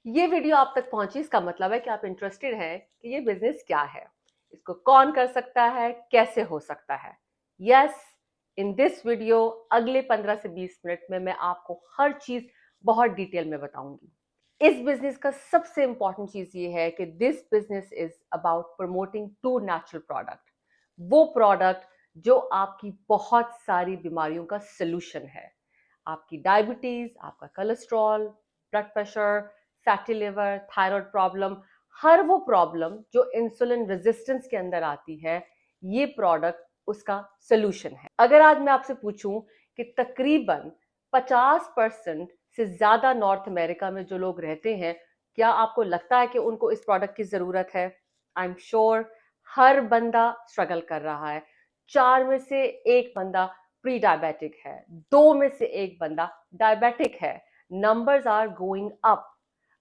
ये वीडियो आप तक पहुंची इसका मतलब है कि आप इंटरेस्टेड हैं कि ये बिजनेस क्या है, इसको कौन कर सकता है, कैसे हो सकता है। यस, इन दिस वीडियो अगले 15 से 20 मिनट में मैं आपको हर चीज बहुत डिटेल में बताऊंगी। इस बिजनेस का सबसे इंपॉर्टेंट चीज ये है कि this business is about promoting to natural product, वो प्रोडक्ट जो आपकी बहुत सारी बीमारियों का सलूशन है। आपकी डायबिटीज, आपका cholesterol, blood pressure, fatty liver, thyroid problem, हर वो प्रॉब्लम जो इंसुलिन रेजिस्टेंस के अंदर आती है, ये प्रोडक्ट उसका सलूशन है। अगर आज मैं आपसे पूछूं कि तकरीबन 50% से ज्यादा नॉर्थ अमेरिका में जो लोग रहते हैं, क्या आपको लगता है कि उनको इस प्रोडक्ट की जरूरत है? आई एम श्योर हर बंदा स्ट्रगल कर रहा है। 4 में से एक बंदा प्री डायबिटिक है, 2 में से एक बंदा डायबिटिक है। Numbers are going up.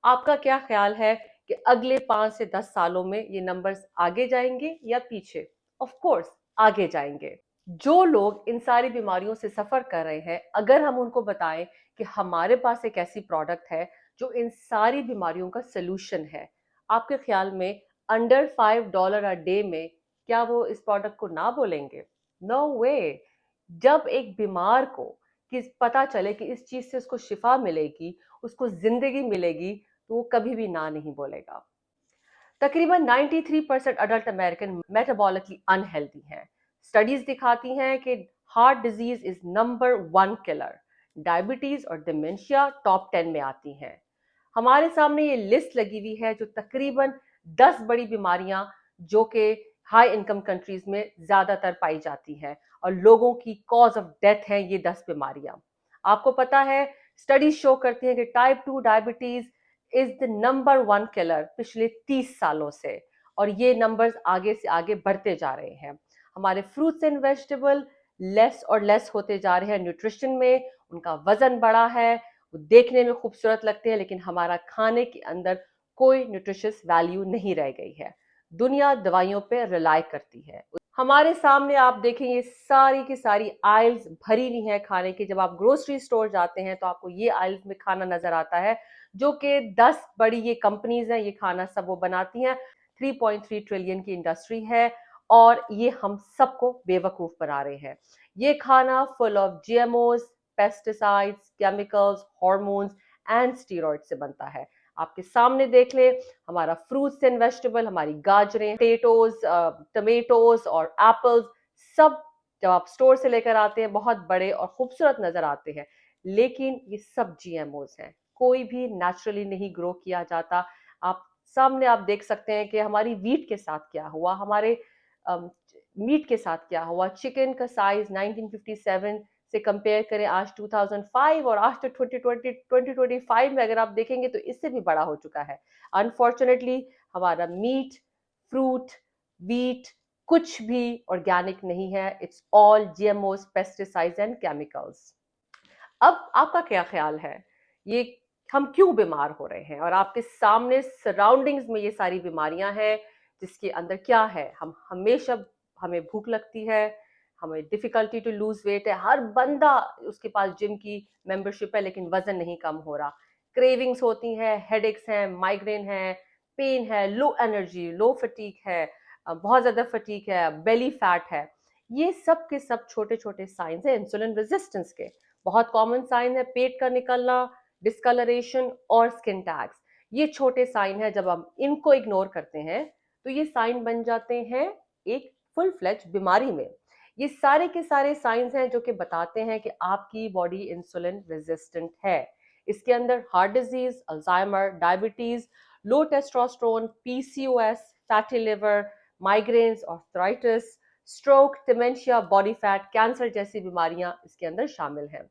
आपका क्या ख्याल है कि अगले 5 से 10 सालों में ये नंबर्स आगे जाएंगे या पीछे? ऑफ कोर्स आगे जाएंगे। जो लोग इन सारी बीमारियों से सफर कर रहे हैं, अगर हम उनको बताएं कि हमारे पास एक ऐसी प्रोडक्ट है जो इन सारी बीमारियों का सोल्यूशन है, आपके ख्याल में अंडर $5 अ डे में क्या वो इस प्रोडक्ट को ना बोलेंगे? नो वे। जब एक बीमार को कि पता चले कि इस चीज से उसको शिफा मिलेगी, उसको जिंदगी मिलेगी, तो वो कभी भी ना नहीं बोलेगा। तकरीबन 93% अडल्ट अमेरिकन मेटाबॉलिकली अनहेल्दी हैं। स्टडीज दिखाती हैं कि heart disease is number 1 killer. Diabetes और डिमेंशिया टॉप 10 में आती हैं। हमारे सामने ये लिस्ट लगी हुई है जो तकरीबन 10 बड़ी बीमारियां जो कि हाई इनकम कंट्रीज में ज्यादातर पाई जाती हैं और लोगों की कॉज ऑफ डेथ है ये 10 बीमारियां। आपको पता है, स्टडीज शो करती हैं कि type 2 diabetes is the number 1 killer पिछले 30 सालों से, और ये नंबर्स आगे से आगे बढ़ते जा रहे हैं। हमारे फ्रूट्स एंड वेजिटेबल लेस और लेस होते जा रहे हैं न्यूट्रिशन में, उनका वजन बढ़ा है, वो देखने में खूबसूरत लगते हैं, लेकिन हमारा खाने के अंदर कोई न्यूट्रिशियस वैल्यू नहीं रह गई है। दुनिया दवाइयों पे रिलाई करती है। हमारे सामने आप देखें ये सारी की सारी आइल्स भरी हुई हैं खाने की। जब आप ग्रोसरी स्टोर जाते हैं तो आपको ये आइल्स में खाना नजर आता है जो कि 10 बड़ी ये कंपनीज हैं, ये खाना सब वो बनाती हैं। 3.3 ट्रिलियन की इंडस्ट्री है और ये हम सबको बेवकूफ बना रहे हैं। ये खाना full of GMOs, pesticides, chemicals, hormones and steroid से बनता है। आपके सामने देख ले, हमारा फ्रूट्स एंड वेजिटेबल, हमारी गाजरें, पोटैटोज, टमेटोज और एप्पल्स, सब जब आप स्टोर से लेकर आते हैं बहुत बड़े और खूबसूरत नजर आते हैं, लेकिन ये सब जीएमओज हैं। कोई भी नेचुरली नहीं ग्रो किया जाता। आप सामने आप देख सकते हैं कि हमारी वीट के साथ क्या हुआ, हमारे मीट के साथ क्या हुआ। चिकन का साइज 1957 से कंपेयर करें आज 2005 और आज तो 2025 में अगर आप देखेंगे तो इससे भी बड़ा हो चुका है। अनफॉर्चुनेटली हमारा मीट, फ्रूट, वीट कुछ भी ऑर्गेनिक नहीं है। It's all GMOs, pesticides and chemicals. अब आपका क्या ख्याल है, ये हम क्यों बीमार हो रहे हैं? और आपके सामने सराउंडिंग्स में ये सारी बीमारियां हैं जिसके अंदर क्या है। हम हमेशा, हमें भूख लगती है, हमें डिफिकल्टी टू लूज वेट है, हर बंदा उसके पास जिम की मेंबरशिप है लेकिन वजन नहीं कम हो रहा। क्रेविंग्स होती हैं, हेडेक्स हैं, माइग्रेन है, पेन है, लो एनर्जी, लो फटीक है, बहुत ज्यादा फटीक है, बेली फैट है। ये सब के सब छोटे छोटे साइंस है इंसुलिन रेजिस्टेंस के। बहुत कॉमन साइन है पेट का निकलना, डिस्कलरेशन और स्किन टैग्स। ये छोटे साइन है, जब हम इनको इग्नोर करते हैं तो ये साइन बन जाते हैं एक फुल फ्लेज बीमारी में। ये सारे के सारे साइंस हैं जो कि बताते हैं कि आपकी बॉडी इंसुलिन रेजिस्टेंट है। इसके अंदर heart disease, Alzheimer, diabetes, low testosterone, PCOS, fatty liver, migraines, arthritis, stroke, dementia, body fat, cancer जैसी बीमारियां इसके अंदर शामिल हैं।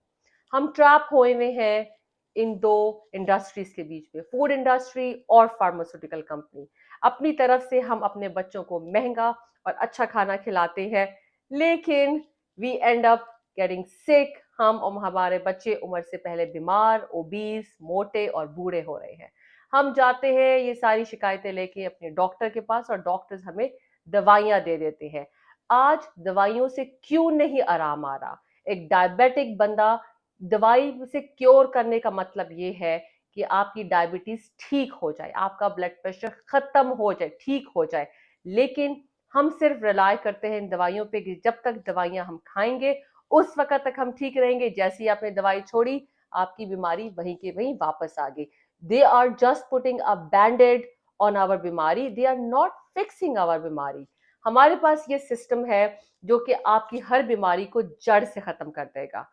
हम ट्रैप हुए हुए हैं इन दो इंडस्ट्रीज के बीच में, फूड इंडस्ट्री और फार्मास्यूटिकल कंपनी। अपनी तरफ से हम अपने बच्चों को महंगा और अच्छा खाना खिलाते हैं, लेकिन we end up getting sick. हम और हमारे बच्चे उम्र से पहले बीमार, ओबीस, मोटे और बूढ़े हो रहे हैं। हम जाते हैं ये सारी शिकायतें लेके अपने डॉक्टर के पास और डॉक्टर्स हमें दवाइयां दे देते हैं। आज दवाइयों से क्यों नहीं आराम आ रहा? एक डायबिटिक बंदा, दवाई से क्योर करने का मतलब ये है कि आपकी डायबिटीज ठीक हो जाए, आपका ब्लड प्रेशर खत्म हो जाए, ठीक हो जाए। लेकिन हम सिर्फ रिलाय करते हैं इन दवाइयों पे कि जब तक दवाइयां हम खाएंगे उस वक्त तक हम ठीक रहेंगे, जैसे ही आपने दवाई छोड़ी आपकी बीमारी वहीं के वहीं वापस आ गई। They are just putting a band aid on our बीमारी, they are not fixing our बीमारी। हमारे पास ये सिस्टम है जो कि आपकी हर बीमारी को जड़ से खत्म कर देगा।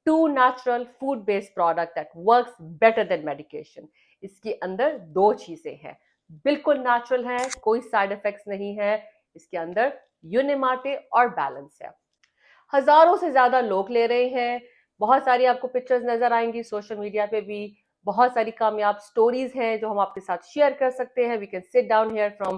To natural food based product that works better than medication. इसके अंदर दो चीजें हैं, बिल्कुल नेचुरल है, कोई साइड इफेक्ट्स नहीं है। इसके अंदर यूनिमाटे और बैलेंस है। हजारों से ज्यादा लोग ले रहे हैं, बहुत सारी आपको पिक्चर्स नजर आएंगी सोशल मीडिया पे भी, बहुत सारी कामयाब स्टोरीज हैं जो हम आपके साथ शेयर कर सकते हैं। We can sit down here from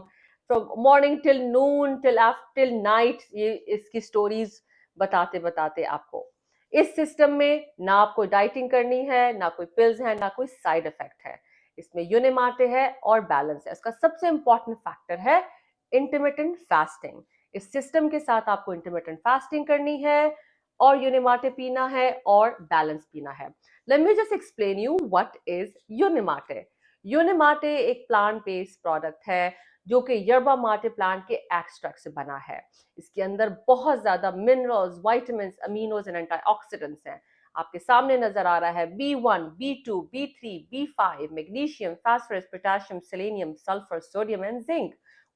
from morning till noon till night, ये इसकी स्टोरीज बताते बताते आपको। इस सिस्टम में ना आपको डाइटिंग करनी है, ना कोई पिल्स है, ना कोई साइड इफेक्ट है। इसमें यूनिमाटे है और बैलेंस है। इसका सबसे इंपॉर्टेंट फैक्टर है इंटरमिटेंट फास्टिंग। इस सिस्टम के साथ आपको इंटरमिटेंट फास्टिंग करनी है और यूनिमाटे पीना है और बैलेंस पीना है। Let me just explain you what is Unimate. Unimate एक प्लांट बेस्ड प्रोडक्ट है जो कि यर्बा माटे प्लांट के एक्सट्रैक्ट से बना है। इसके अंदर बहुत ज्यादा मिनरल्स, विटामिन, अमीनोज एंड एंटीऑक्सीडेंट्स हैं। आपके सामने नजर आ रहा है B1, B2, B3, B5, magnesium, phosphorus, potassium, selenium, sulphur, sodium and zinc.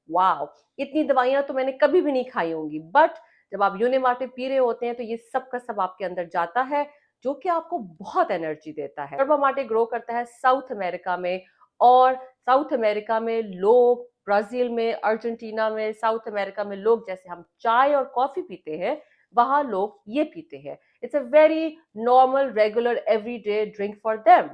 Wow, इतनी दवाइयां तो मैंने कभी भी नहीं खाई होंगी, बट जब आप यूनिमाटे पी रहे होते हैं तो ये सब का सब आपके अंदर जाता है, जो कि आपको बहुत एनर्जी देता है। यर्बा माटे ग्रो करता है साउथ अमेरिका में, और साउथ अमेरिका में लोग, ब्राजील में, अर्जेंटीना में, साउथ अमेरिका में लोग जैसे हम चाय और कॉफी पीते हैं, वहां लोग ये पीते हैं। It's a very normal, regular, everyday drink for them.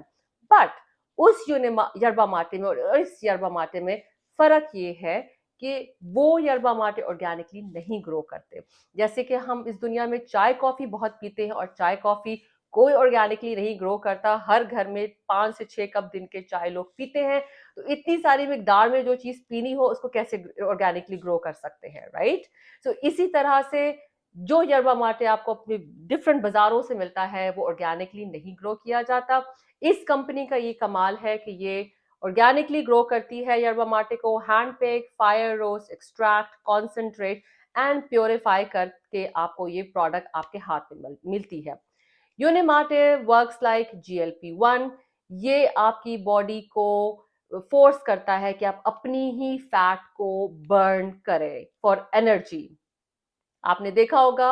But उस यर्बा माटे में और इस यर्बा माटे में फर्क ये है कि वो यर्बा माटे ऑर्गेनिकली नहीं ग्रो करते। जैसे कि हम इस दुनिया में चाय कॉफी बहुत पीते हैं और चाय कॉफी कोई ऑर्गेनिकली नहीं ग्रो करता। हर घर में 5 से 6 कप दिन के चाय लोग पीते हैं, तो इतनी सारी मिकदार में जो चीज पीनी हो उसको कैसे ऑर्गेनिकली ग्रो कर सकते हैं, राइट? सो इसी तरह से जो यर्बा माटे आपको अपने डिफरेंट बाजारों से मिलता है वो ऑर्गेनिकली नहीं ग्रो किया जाता। इस कंपनी का ये कमाल है कि ये ऑर्गेनिकली ग्रो करती है यर्बा माटे को hand pick, fire roast, extract, concentrate and purify करके आपको ये प्रोडक्ट आपके हाथ में मिलती है। Unimate works like GLP-1। ये आपकी बॉडी को फोर्स करता है कि आप अपनी ही फैट को बर्न करें फॉर एनर्जी। आपने देखा होगा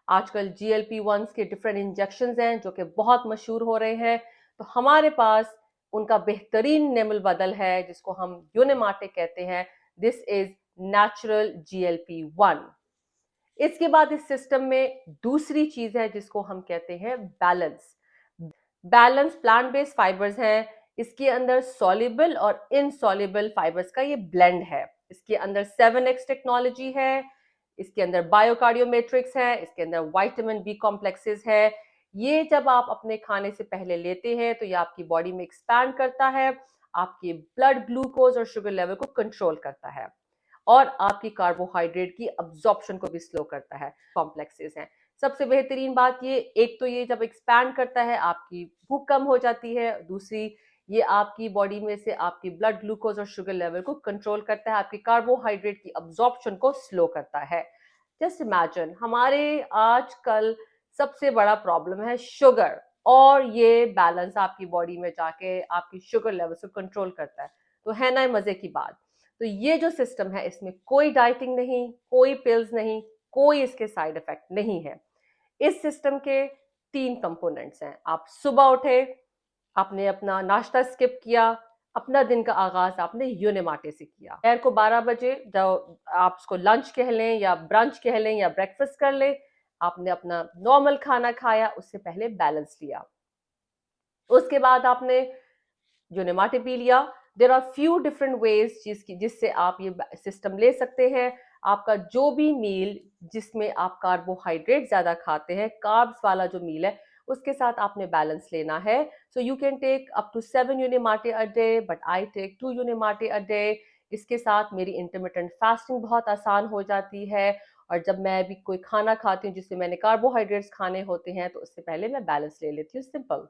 आजकल GLP-1 के डिफरेंट इंजेक्शन हैं जो कि बहुत मशहूर हो रहे हैं, तो हमारे पास उनका बेहतरीन नेमल बदल है जिसको हम यूनिमाटे कहते हैं। This is natural GLP-1। इसके बाद इस सिस्टम में दूसरी चीज है जिसको हम कहते हैं balance. Balance plant based fibres हैं। इसके अंदर सॉल्युबल और इनसॉल्युबल फाइबर्स का ये ब्लेंड है। इसके अंदर 7X टेक्नोलॉजी है, इसके अंदर बायोकार्डियोमेट्रिक्स है, इसके अंदर विटामिन बी कॉम्प्लेक्सेस है। ये जब आप अपने खाने से पहले लेते हैं तो ये आपकी बॉडी में एक्सपैंड करता है, आपके ब्लड ग्लूकोज और शुगर लेवल को कंट्रोल करता है और आपकी कार्बोहाइड्रेट की अब्जॉर्प्शन को भी स्लो करता है। कॉम्प्लेक्सेस हैं। सबसे बेहतरीन बात ये, एक तो ये जब एक्सपैंड करता है आपकी भूख कम हो जाती है, दूसरी ये आपकी बॉडी में से आपकी ब्लड ग्लूकोज और शुगर लेवल को कंट्रोल करता है, आपकी कार्बोहाइड्रेट की अब्जॉर्प्शन को स्लो करता है। जस्ट इमेजिन, हमारे आजकल सबसे बड़ा प्रॉब्लम है शुगर, और ये बैलेंस आपकी बॉडी में जाके आपकी शुगर लेवल को कंट्रोल करता है। तो है ना मजे की बात। तो ये जो सिस्टम है इसमें कोई डाइटिंग नहीं, कोई पिल्स नहीं, कोई इसके साइड इफेक्ट नहीं है। इस सिस्टम के 3 कंपोनेंट्स हैं। आप सुबह उठे, आपने अपना नाश्ता स्किप किया, अपना दिन का आगाज आपने यूनिमाटे से किया। दोपहर को 12 बजे जब आप उसको लंच कह लें या ब्रंच कह लें या ब्रेकफास्ट कर लें, आपने अपना नॉर्मल खाना खाया, उससे पहले बैलेंस लिया, उसके बाद आपने यूनिमाटे पी लिया। There are few different ways जिससे आप ये सिस्टम ले सकते हैं। आपका जो भी मील जिसमें आप कार्बोहाइड्रेट ज्यादा खाते हैं, कार्ब्स वाला जो मील है, उसके साथ आपने बैलेंस लेना है। So you can take up to 7 Unimate a day, but I take 2 Unimate a day. इसके साथ मेरी इंटरमिटेंट फास्टिंग बहुत आसान हो जाती है, और जब मैं भी कोई खाना खाती हूँ जिससे मैंने कार्बोहाइड्रेट्स खाने होते हैं तो उससे पहले मैं बैलेंस ले लेती हूँ। सिंपल।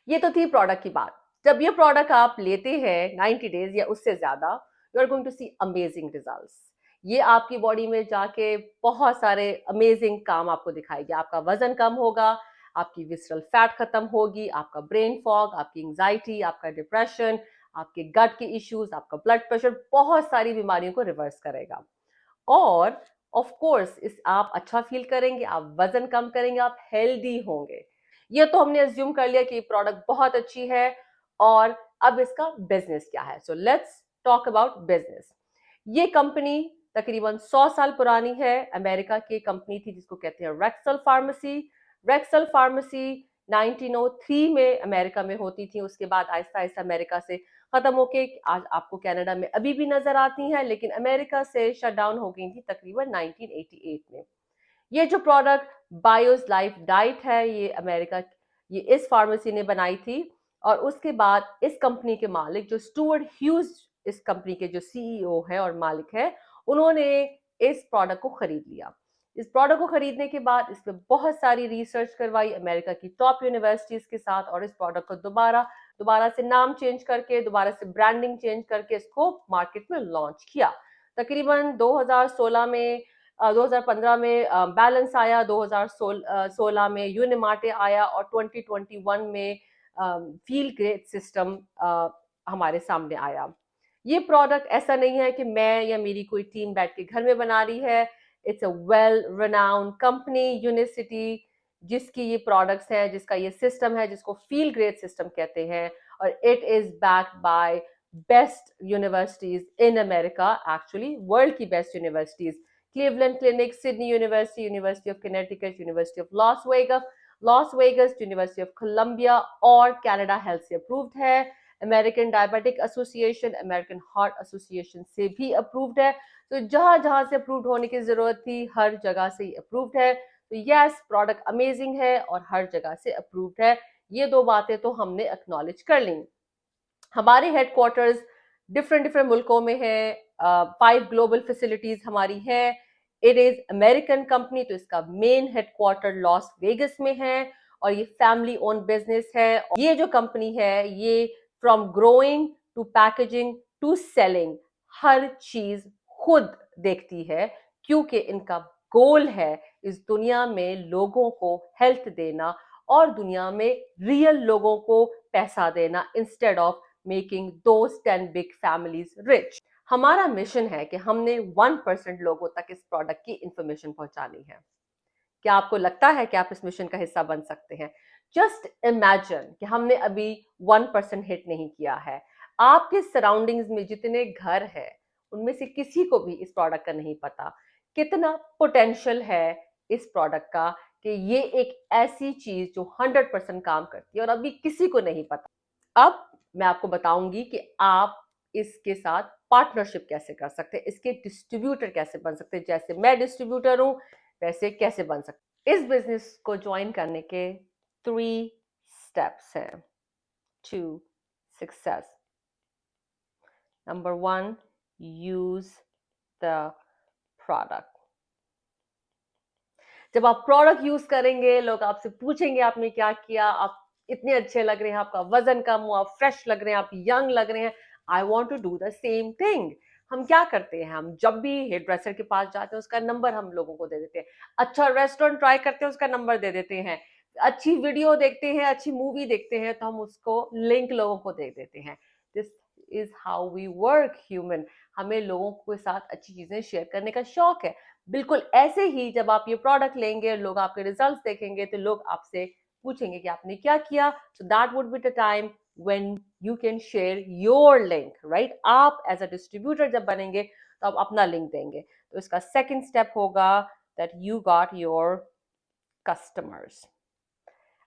ये तो थी प्रोडक्ट की बात। जब ये प्रोडक्ट आप लेते हैं 90 डेज या उससे ज्यादा, you are going to see amazing results. ये आपकी बॉडी में जाके बहुत सारे अमेजिंग काम आपको दिखाएगी। आपका वजन कम होगा, आपकी विसरल फैट खत्म होगी, आपका ब्रेन फॉग, आपकी एंजाइटी, आपका डिप्रेशन, आपके गट के इश्यूज, आपका ब्लड प्रेशर, बहुत सारी बीमारियों को रिवर्स करेगा। और ऑफ कोर्स इस आप अच्छा फील करेंगे, आप वजन कम करेंगे, आप हेल्दी होंगे। ये तो हमने अज्यूम कर लिया कि प्रोडक्ट बहुत अच्छी है। और अब इसका बिजनेस क्या है? So let's talk about business. ये कंपनी तकरीबन 100 साल पुरानी है। अमेरिका की कंपनी थी जिसको कहते हैं रेक्सल फार्मेसी। रेक्सल फार्मेसी 1903 में अमेरिका में होती थी। उसके बाद आहिस्ता आहिस्ता अमेरिका से खत्म होके आज आपको कनाडा में अभी भी नजर आती हैं, लेकिन अमेरिका से शट डाउन हो गई थी तकरीबन 1988 में। ये जो प्रोडक्ट बायोस लाइफ डाइट है, ये अमेरिका, ये इस फार्मेसी ने बनाई थी। और उसके बाद इस कंपनी के मालिक जो स्टुअर्ट ह्यूज, इस कंपनी के जो सीईओ है और मालिक है, उन्होंने इस प्रोडक्ट को खरीद लिया। इस प्रोडक्ट को खरीदने के बाद इस पे बहुत सारी रिसर्च करवाई अमेरिका की टॉप यूनिवर्सिटीज के साथ, और इस प्रोडक्ट को दोबारा दोबारा से नाम चेंज करके, दोबारा से ब्रांडिंग चेंज करके इसको मार्केट में लॉन्च किया। तकरीबन 2016 में 2015 में बैलेंस आया, 2016 में यूनिमार्टे आया, और 2021 में फील ग्रेट सिस्टम हमारे सामने आया। ये प्रोडक्ट ऐसा नहीं है कि मैं या मेरी कोई टीम बैठ के घर में बना रही है। It's a well renowned company unicity, जिसकी ये प्रोडक्ट्स हैं, जिसका ये सिस्टम है, जिसको फील ग्रेट सिस्टम कहते हैं। और it is backed by best universities in America, actually world की best universities. Cleveland Clinic, Sydney University, University of Connecticut, University of Las Vegas, University of Columbia, और कनाडा हेल्थ से approved है। American Diabetic Association, American Heart Association से भी approved है। तो जहां जहां से अप्रूव्ड होने की जरूरत थी, हर जगह से अप्रूव्ड है। तो यस, प्रोडक्ट अमेजिंग है और हर जगह से अप्रूव्ड है। ये दो बातें तो हमने एक्नॉलेज कर ली। हमारे हेडक्वार्टर्स डिफरेंट डिफरेंट मुल्कों में है। 5 ग्लोबल फैसिलिटीज हमारी है। इट इज अमेरिकन कंपनी, तो इसका मेन हेडक्वार्टर लॉस वेगस में है, और ये फैमिली ओन बिजनेस है। ये जो कंपनी है, ये from growing to packaging to selling, हर चीज खुद देखती है, क्योंकि इनका गोल है इस दुनिया में लोगों को हेल्थ देना, और दुनिया में रियल लोगों को पैसा देना, instead of making those 10 big families rich. हमारा मिशन है कि हमने 1% लोगों तक इस प्रोडक्ट की इंफॉर्मेशन पहुंचानी है। क्या आपको लगता है कि आप इस मिशन का हिस्सा बन सकते हैं? जस्ट इमेजिन कि हमने अभी 1% हिट नहीं किया है। आपके सराउंडिंग्स में जितने घर हैं, उनमें से किसी को भी इस प्रोडक्ट का नहीं पता कितना पोटेंशियल है इस प्रोडक्ट का, कि ये एक ऐसी चीज जो 100% काम करती है और अभी किसी को नहीं पता। अब मैं आपको बताऊंगी कि आप इसके साथ पार्टनरशिप कैसे कर सकते हैं, इसके डिस्ट्रीब्यूटर कैसे बन सकते हैं। जैसे मैं डिस्ट्रीब्यूटर हूं, वैसे कैसे बन सकते हैं। इस बिजनेस को ज्वाइन करने के 3 स्टेप्स हैं to success. Number 1, use the product. जब आप प्रोडक्ट यूज करेंगे, लोग आपसे पूछेंगे आपने क्या किया, आप इतने अच्छे लग रहे हैं, आपका वजन कम हुआ, आप फ्रेश लग रहे हैं, आप यंग लग रहे हैं, I want to do the same thing. हम क्या करते हैं, हम जब भी हेयर ड्रेसर के पास जाते हैं, उसका नंबर हम लोगों को दे देते हैं। अच्छा रेस्टोरेंट ट्राई करते हैं, उसका नंबर दे देते हैं। अच्छी वीडियो देखते हैं, अच्छी मूवी देखते हैं, तो हम उसको लिंक लोगों को दे देते हैं। This is how we work human. हमें लोगों के साथ अच्छी चीजें शेयर करने का शौक है। बिल्कुल ऐसे ही जब आप ये प्रोडक्ट लेंगे और लोग आपके रिजल्ट्स देखेंगे, तो लोग आपसे पूछेंगे कि आपने क्या किया। So that would be the time when you can share your link, right? आप एज अ डिस्ट्रीब्यूटर जब बनेंगे, तो आप अपना लिंक देंगे। तो इसका सेकंड स्टेप होगा that you got your customers.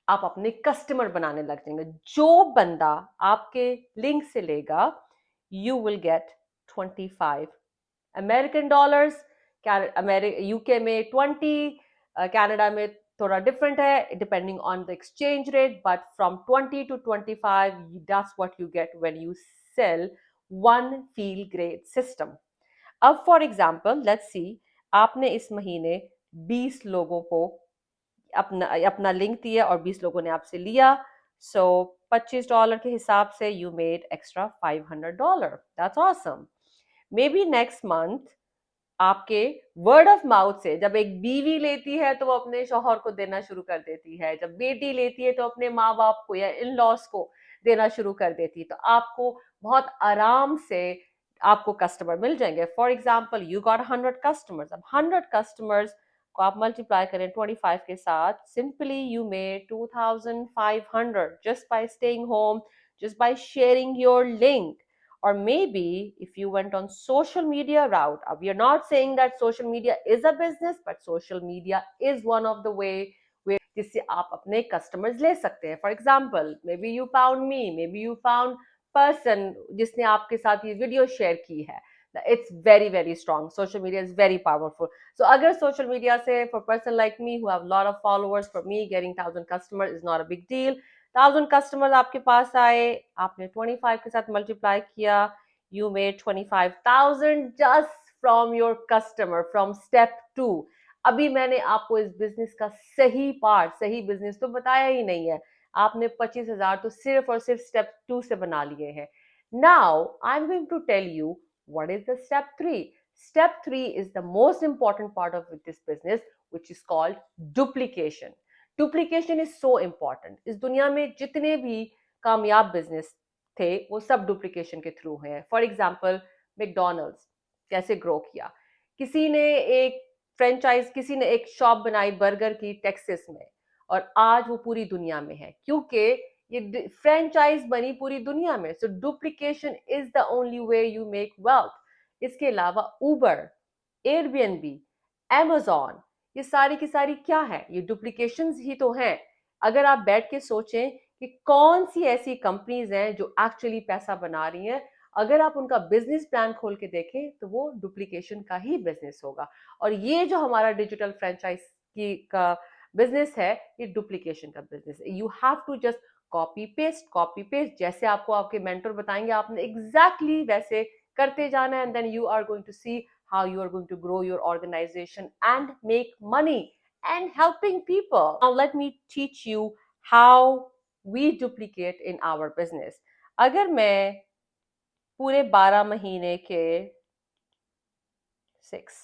आप अपने कस्टमर बनाने लग जाएंगे। जो बंदा आपके लिंक से लेगा, you will get 25 American dollars. UK में 20, कनाडा में थोड़ा डिफरेंट है depending on the exchange rate, but from 20 to 25, that's what you get when you sell one feel great system. अब फॉर एग्जांपल लेट्स सी, आपने इस महीने 20 लोगों को अपना अपना लिंक दिया और 20 लोगों ने आपसे लिया। सो $25 के हिसाब से you made extra $500. That's awesome. Maybe next month आपके वर्ड ऑफ माउथ से, जब एक बीवी लेती है तो वो अपने शौहर को देना शुरू कर देती है, जब बेटी लेती है तो अपने माँ बाप को या इन लॉस को देना शुरू कर देती है, तो आपको बहुत आराम से आपको कस्टमर मिल जाएंगे. For example you got 100 customers. अब 100 कस्टमर्स को आप मल्टीप्लाई करें 25 के साथ, simply you made 2500 just by staying home, just by sharing your link. Or maybe if you went on social media route, we are not saying that social media is a business, but social media is one of the way where जिससे आप अपने customers ले सकते हैं. For example, maybe you found me, maybe you found person जिसने आपके साथ ये वीडियो शेयर की है. It's very very strong. Social media is very powerful. So अगर social media से for person like me who have a lot of followers, for me getting 1000 customers is not a big deal. 1000 customers आपके पास आए, आपने 25 के साथ multiply किया, you made 25,000 just from your customer from step 2. अभी मैंने आपको इस बिजनेस का सही पार्ट, सही बिजनेस तो बताया ही नहीं है. आपने 25,000 तो सिर्फ और सिर्फ स्टेप 2 से बना लिए हैं. Now I am going to tell you what is the step 3. Step 3 is the most important part of this business, which is called duplication. Duplication is so important. इस दुनिया में जितने भी कामयाब बिजनेस थे वो सब डुप्लीकेशन के थ्रू हैं. फॉर एग्जाम्पल मैकडोनल्ड्स कैसे ग्रो किया, किसी ने एक शॉप बनाई बर्गर की टेक्सास में, और आज वो पूरी दुनिया में है क्योंकि ये फ्रेंचाइज बनी पूरी दुनिया में. So duplication is the only way you make wealth. इसके अलावा उबर, एयरबीएनबी, Amazon, ये सारी की सारी क्या है, ये डुप्लीकेशंस ही तो हैं. अगर आप बैठ के सोचें कि कौन सी ऐसी कंपनीज हैं जो एक्चुअली पैसा बना रही हैं, अगर आप उनका बिजनेस प्लान खोल के देखें तो वो डुप्लीकेशन का ही बिजनेस होगा. और ये जो हमारा डिजिटल फ्रेंचाइज की का बिजनेस है, ये डुप्लीकेशन का बिजनेस है. You have to just copy paste, जैसे आपको आपके मेंटर बताएंगे आपने एग्जैक्टली वैसे करते जाना है, and then you are going to see how you are going to grow your organization and make money and helping people. Now let me teach you how we duplicate in our business. अगर मैं पूरे 12 महीने के 6,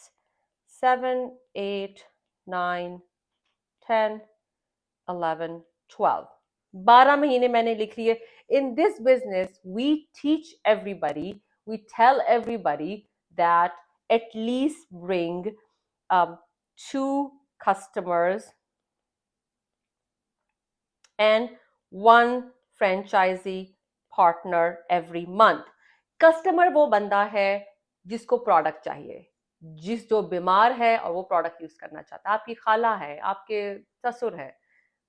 7, 8, 9, 10, 11, 12 12 महीने मैंने लिख लिए. In this business we teach everybody, we tell everybody that at least bring 2 customers and 1 franchisee partner every month. Customer वो बंदा है जिसको प्रोडक्ट चाहिए, जो बीमार है और वो प्रोडक्ट यूज करना चाहता है. आपकी खाला है, आपके ससुर है,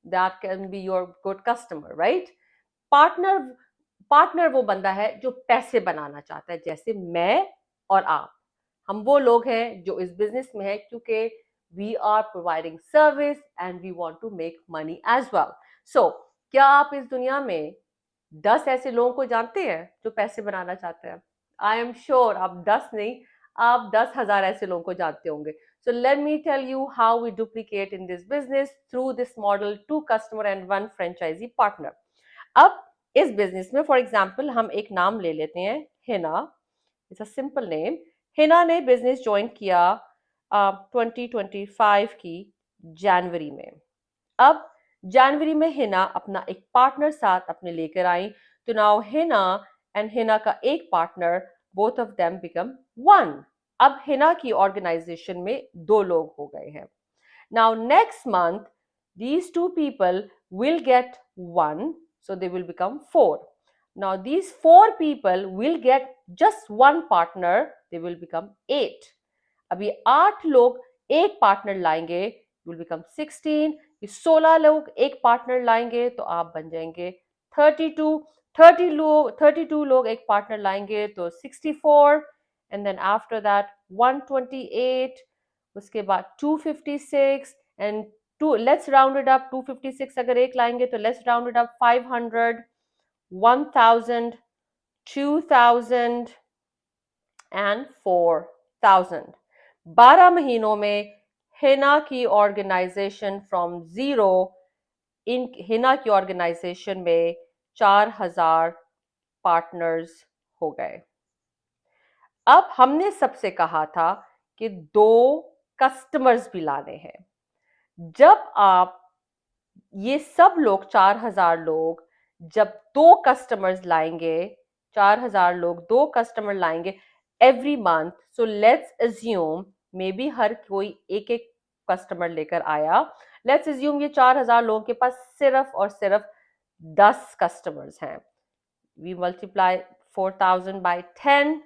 that can be your good customer, right? Partner वो बंदा है जो पैसे बनाना चाहता है, जैसे मैं और आप. हम वो लोग हैं जो इस बिजनेस में है क्योंकि we are providing service and we want to make money as well. So क्या आप इस दुनिया में 10 ऐसे लोगों को जानते हैं जो पैसे बनाना चाहते हैं? आई एम श्योर आप 10 नहीं, आप 10,000 ऐसे लोगों को जानते होंगे. So let me tell you how we duplicate in this business through this model, 2 customer and 1 franchise partner. अब इस बिजनेस में फॉर एग्जाम्पल हम एक नाम ले लेते हैं, Hina. It's a simple name. Hina ने बिजनेस ज्वाइन किया 2025 की जनवरी में. अब जनवरी में हिना अपना एक पार्टनर साथ अपने लेकर आई. तो नाउ हिना एंड हिना का एक partner, both of them become 1. अब हिना की ऑर्गेनाइजेशन में 2 लोग हो गए हैं. Now next month these 2 people will get 1, so they will become 4. Now these 4 people will get just 1 partner, they will become 8. अभी 8 लोग एक पार्टनर लाएंगे, you will become 16. 16 लोग एक पार्टनर लाएंगे तो आप बन जाएंगे 32. 32 लोग एक पार्टनर लाएंगे तो 64. and then after that 128, उसके बाद 256 and let's round it up. 256 अगर एक लाएंगे तो let's round it up 500, 1000, 2000 and 4000. 12 महीनों में हिना की ऑर्गेनाइजेशन फ्रॉम 0, इन हिना की ऑर्गेनाइजेशन में 4,000 पार्टनर्स हो गए। अब हमने सबसे कहा था कि 2 कस्टमर्स भी लाने हैं। जब आप ये सब लोग 4,000 लोग जब 2 कस्टमर्स लाएंगे, 4,000 लोग 2 कस्टमर लाएंगे every month, so let's assume may be हर कोई एक एक कस्टमर लेकर आया। लेट्स अज्यूम ये 4,000 लोगों के पास सिर्फ और सिर्फ 10 कस्टमर्स हैं। वी मल्टीप्लाई 4,000 बाई 10,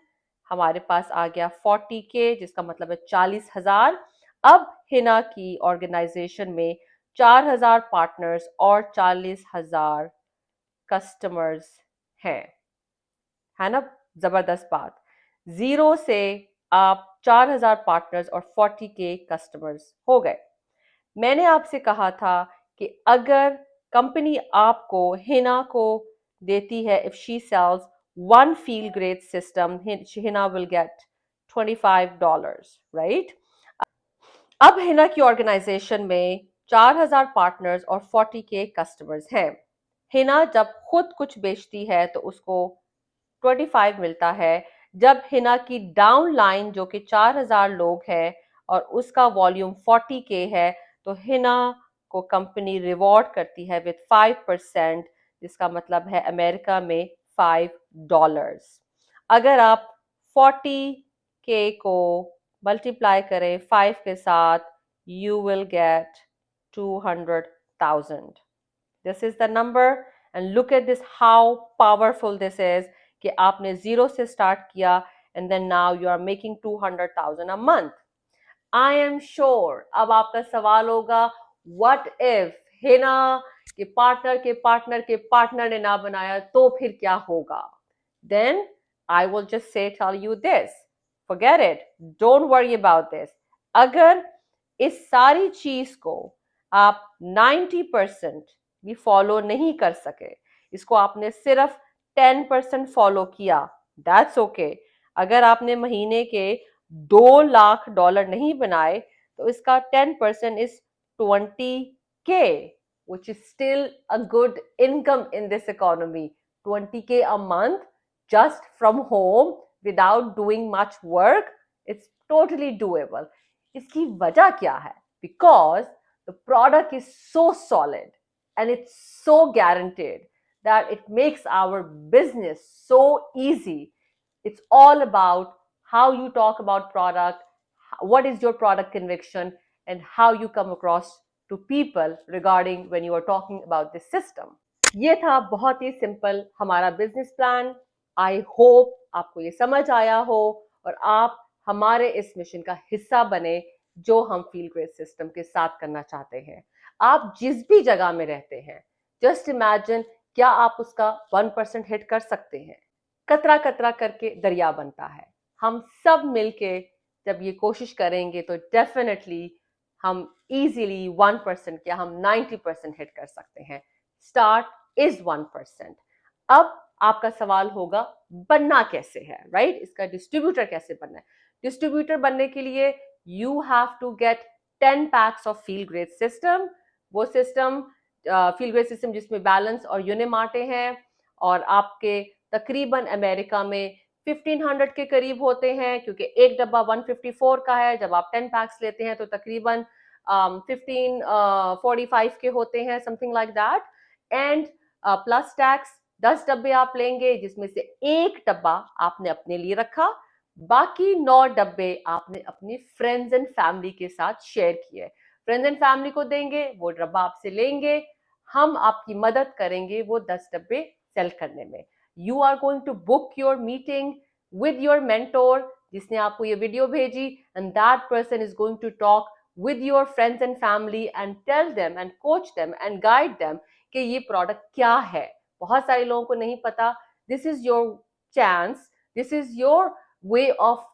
हमारे पास आ गया 40K, जिसका मतलब है 40,000। अब हिना की ऑर्गेनाइजेशन में 4,000 पार्टनर्स और 40,000 कस्टमर्स हैं, है ना? जबरदस्त बात। जीरो से आप 4,000 पार्टनर्स और 40K कस्टमर्स हो गए। मैंने आपसे कहा था कि अगर कंपनी आपको, हिना को देती है, if she sales 1 feel great system, Hina will get $25, right? अब हिना की ऑर्गेनाइजेशन में 4,000 पार्टनर्स और 40K कस्टमर्स हैं। हिना जब खुद कुछ बेचती है तो उसको 25 मिलता है। जब हिना की डाउन लाइन जो कि 4,000 लोग हैं और उसका वॉल्यूम 40K है, तो हिना को कंपनी रिवॉर्ड करती है विद 5%, जिसका मतलब है अमेरिका में $5। अगर आप 40K को मल्टीप्लाई करें 5 के साथ, you will get 200,000। This is the number and look at this how powerful this is कि आपने जीरो से स्टार्ट किया and then now you are making 200,000 a month. I am sure अब आपका सवाल होगा, व्हाट इफ हिना के पार्टनर के पार्टनर के पार्टनर ने ना बनाया तो फिर क्या होगा? Then I will just say tell you this, forget it, don't worry about this। अगर इस सारी चीज को आप 90% भी फॉलो नहीं कर सके, इसको आपने सिर्फ 10% फॉलो किया, दैट्स ओके। अगर आपने महीने के $2 लाख नहीं बनाए तो इसका 10% is 20K, which is still a good income in this economy। 20K a month just from home without doing much work, it's totally doable। इसकी वजह क्या है? Because the product is so solid and it's so guaranteed that it makes our business so easy। It's all about how you talk about product, what is your product conviction, and how you come across to people regarding when you are talking about this system। ये था बहुत ही simple हमारा business plan. I hope आपको ये समझ आया हो और आप हमारे इस मिशन का हिस्सा बने जो हम फील ग्रेट सिस्टम के साथ करना चाहते हैं। आप जिस भी जगह में रहते हैं, जस्ट इमेजिन, क्या आप उसका 1% हिट कर सकते हैं? कतरा कतरा करके दरिया बनता है। हम सब मिलके जब ये कोशिश करेंगे तो डेफिनेटली हम इजीली 1% क्या हम 90% हिट कर सकते हैं। Start is 1%। अब आपका सवाल होगा बनना कैसे है, राइट? इसका डिस्ट्रीब्यूटर कैसे बनना है? डिस्ट्रीब्यूटर बनने के लिए you have to get 10 packs of feel great system. वो सिस्टम फील ग्रेट सिस्टम जिसमें बैलेंस और यूनिम आते हैं और आपके तकरीबन अमेरिका में 1500 के करीब होते हैं, क्योंकि एक डब्बा 154 का है। जब आप 10 पैक्स लेते हैं तो तकरीबन 1545 के होते हैं, something like that. And plus tax 10 डब्बे आप लेंगे, जिसमें से एक डब्बा आपने अपने लिए रखा, बाकी 9 डब्बे आपने अपने फ्रेंड्स एंड फैमिली के साथ शेयर किए। फ्रेंड्स एंड फैमिली को देंगे, वो डब्बा आपसे लेंगे, हम आपकी मदद करेंगे वो 10 डब्बे सेल करने में। You are going to book your meeting with your mentor जिसने आपको ये वीडियो भेजी, and that person is going to talk with your friends and family and tell them and coach them and guide them कि ये product क्या है। बहुत सारे लोगों को नहीं पता। This is your chance, this is your way of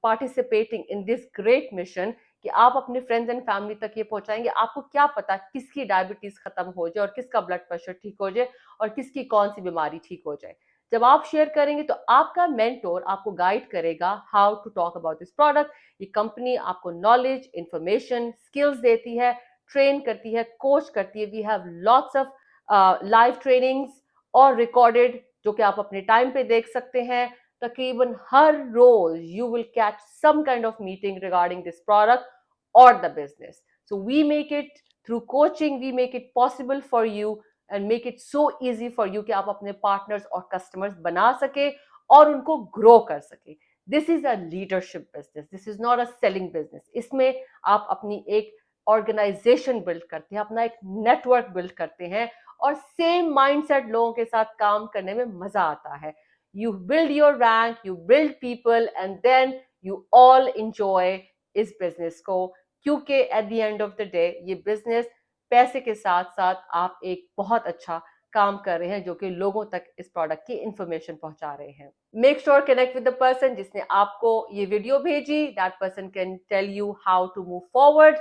participating in this great mission कि आप अपने फ्रेंड्स एंड फैमिली तक ये पहुंचाएंगे। आपको क्या पता किसकी डायबिटीज खत्म हो जाए और किसका ब्लड प्रेशर ठीक हो जाए और किसकी कौन सी बीमारी ठीक हो जाए। जब आप शेयर करेंगे तो आपका मेंटोर आपको गाइड करेगा how to talk about this product. ये कंपनी आपको नॉलेज, इंफॉर्मेशन, स्किल्स देती है, ट्रेन करती है, कोच करती है। We have lots of live trainings और रिकॉर्डेड जो कि आप अपने टाइम पे देख सकते हैं. तकरीबन हर रोज you will catch some kind of meeting regarding this product और the business. So we make it through coaching, we make it possible for you and make it so easy for you कि आप अपने partners और customers बना सके और उनको grow कर सके. This is a leadership business, this is not a selling business. इसमें आप अपनी एक ऑर्गेनाइजेशन बिल्ड करते हैं, अपना एक नेटवर्क बिल्ड करते हैं और सेम माइंडसेट लोगों के साथ काम करने में मजा आता है. You build your rank, you build people and then you all enjoy इस बिजनेस को, क्योंकि at the end of the day ये बिजनेस पैसे के साथ साथ आप एक बहुत अच्छा काम कर रहे हैं जो कि लोगों तक इस प्रोडक्ट की इंफॉर्मेशन पहुंचा रहे हैं. Make sure connect with the person जिसने आपको ये वीडियो भेजी. That person can tell you how to move forward.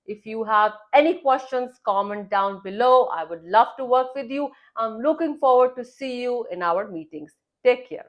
If you have any questions, comment down below. I would love to work with you. I'm looking forward to see you in our meetings. Take care.